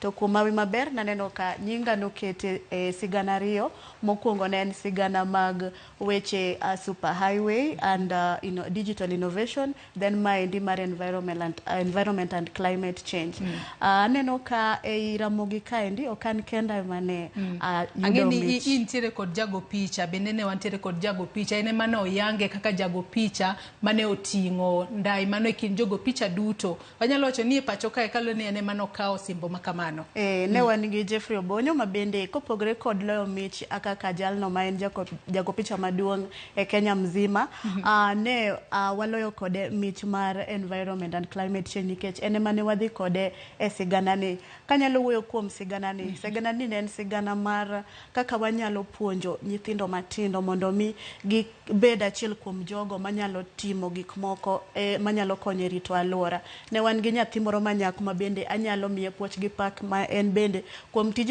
To kuom Hawi maber naneno ka nyinga nokete sigana ariyo. Mokwongo ne en sigana mag weche super highway and digital innovation, then maendi mar environment and climate change. Aneno ka ei Ramogi kaendi okan kenda mane angeni intiere kod jago picha, bende ne wantiere kod jago picha, ene mane oyange kaka jago picha mane oting'o ndai mano ekin jogo picha duto. Wanyalo wacho ni e pacho kae kalo ni ene mano kao simbo makamano. Ne wan gi Jeffrey Obonyo mabende kopogre kod loyo mich kaka jalno ma en jago picha maduong' e Kenya mzima. Ne waloyo kode mich mar environment and climate change nikech ene mane wadhi kode e sigana ni. Kanyalo wuoyo kuom sigana ni. Sigana ni ne en sigana mar kaka wanyalo puonjo nyithindo matindo mondo mi gibed achiel kuom jogo manyalo timo gik moko manyalo konyo rito alwora. Ne wan gi nyathi moro manyako mabende anyalo miye puoch gi pak ma en bende kuom tije